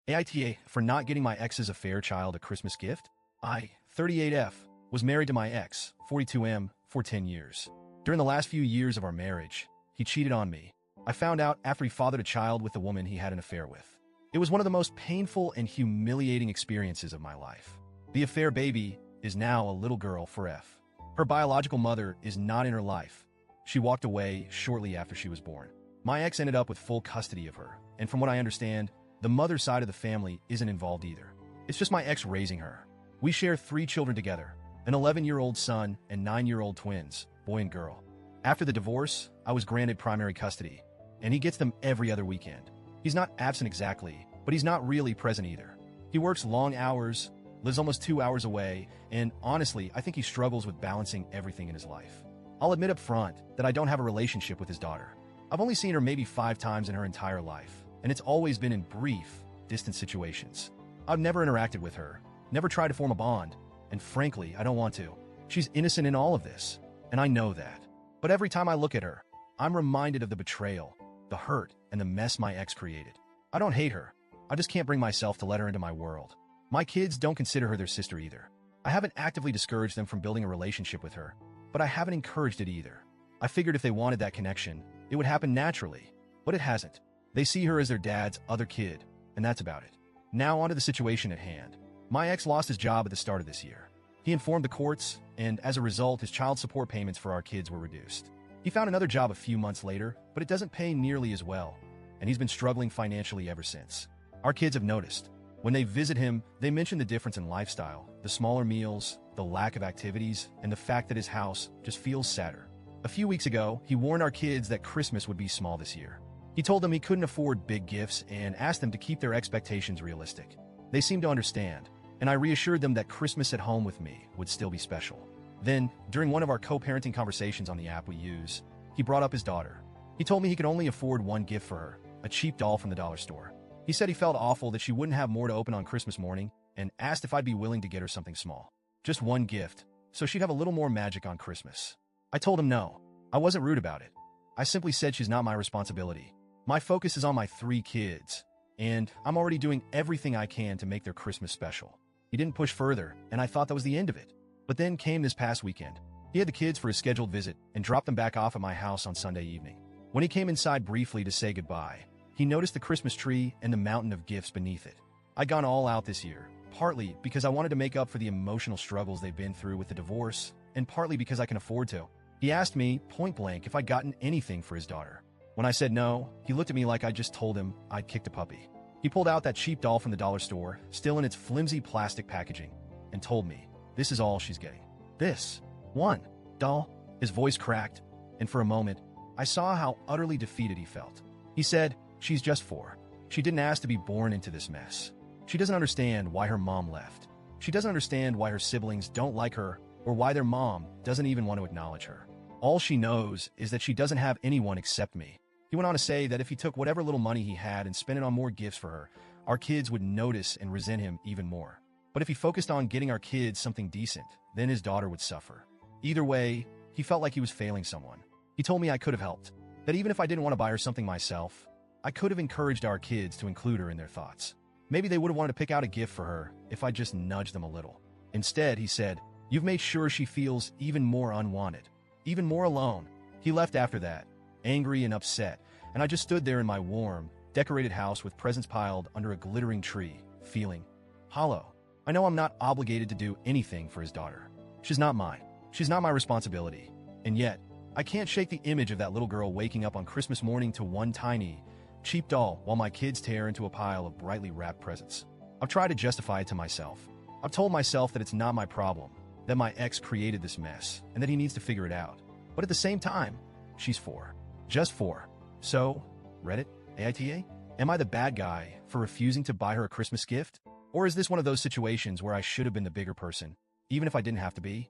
AITA for not getting my ex's affair child a Christmas gift? I, 38F, was married to my ex, 42M, for 10 years. During the last few years of our marriage, he cheated on me. I found out after he fathered a child with the woman he had an affair with. It was one of the most painful and humiliating experiences of my life. The affair baby is now a little girl for F. Her biological mother is not in her life. She walked away shortly after she was born. My ex ended up with full custody of her, and from what I understand, the mother side of the family isn't involved either. It's just my ex raising her. We share 3 children together, an 11-year-old son and 9-year-old twins, boy and girl. After the divorce, I was granted primary custody, and he gets them every other weekend. He's not absent exactly, but he's not really present either. He works long hours, lives almost 2 hours away, and honestly, I think he struggles with balancing everything in his life. I'll admit up front that I don't have a relationship with his daughter. I've only seen her maybe 5 times in her entire life, and it's always been in brief, distant situations. I've never interacted with her, never tried to form a bond, and frankly, I don't want to. She's innocent in all of this, and I know that. But every time I look at her, I'm reminded of the betrayal, the hurt, and the mess my ex created. I don't hate her. I just can't bring myself to let her into my world. My kids don't consider her their sister either. I haven't actively discouraged them from building a relationship with her, but I haven't encouraged it either. I figured if they wanted that connection, it would happen naturally, but it hasn't. They see her as their dad's other kid, and that's about it. Now onto the situation at hand. My ex lost his job at the start of this year. He informed the courts, and as a result, his child support payments for our kids were reduced. He found another job a few months later, but it doesn't pay nearly as well, and he's been struggling financially ever since. Our kids have noticed. When they visit him, they mention the difference in lifestyle, the smaller meals, the lack of activities, and the fact that his house just feels sadder. A few weeks ago, he warned our kids that Christmas would be small this year. He told them he couldn't afford big gifts and asked them to keep their expectations realistic. They seemed to understand, and I reassured them that Christmas at home with me would still be special. Then, during one of our co-parenting conversations on the app we use, he brought up his daughter. He told me he could only afford one gift for her, a cheap doll from the dollar store. He said he felt awful that she wouldn't have more to open on Christmas morning and asked if I'd be willing to get her something small. Just one gift, so she'd have a little more magic on Christmas. I told him no. I wasn't rude about it. I simply said she's not my responsibility. My focus is on my 3 kids, and I'm already doing everything I can to make their Christmas special. He didn't push further, and I thought that was the end of it. But then came this past weekend. He had the kids for his scheduled visit and dropped them back off at my house on Sunday evening. When he came inside briefly to say goodbye, he noticed the Christmas tree and the mountain of gifts beneath it. I'd gone all out this year, partly because I wanted to make up for the emotional struggles they've been through with the divorce, and partly because I can afford to. He asked me, point blank, if I'd gotten anything for his daughter. When I said no, he looked at me like I just told him I'd kicked a puppy. He pulled out that cheap doll from the dollar store, still in its flimsy plastic packaging, and told me, this is all she's getting. This one doll. His voice cracked, and for a moment, I saw how utterly defeated he felt. He said, she's just 4. She didn't ask to be born into this mess. She doesn't understand why her mom left. She doesn't understand why her siblings don't like her or why their mom doesn't even want to acknowledge her. All she knows is that she doesn't have anyone except me. He went on to say that if he took whatever little money he had and spent it on more gifts for her, our kids would notice and resent him even more. But if he focused on getting our kids something decent, then his daughter would suffer. Either way, he felt like he was failing someone. He told me I could have helped, that even if I didn't want to buy her something myself, I could have encouraged our kids to include her in their thoughts. Maybe they would have wanted to pick out a gift for her if I just nudged them a little. Instead, he said, you've made sure she feels even more unwanted, even more alone. He left after that, angry and upset, and I just stood there in my warm, decorated house with presents piled under a glittering tree, feeling hollow. I know I'm not obligated to do anything for his daughter. She's not mine. She's not my responsibility. And yet, I can't shake the image of that little girl waking up on Christmas morning to one tiny, cheap doll while my kids tear into a pile of brightly wrapped presents. I've tried to justify it to myself. I've told myself that it's not my problem, that my ex created this mess, and that he needs to figure it out. But at the same time, she's 4. Just 4. So, Reddit, AITA? Am I the bad guy for refusing to buy her a Christmas gift? Or is this one of those situations where I should have been the bigger person, even if I didn't have to be?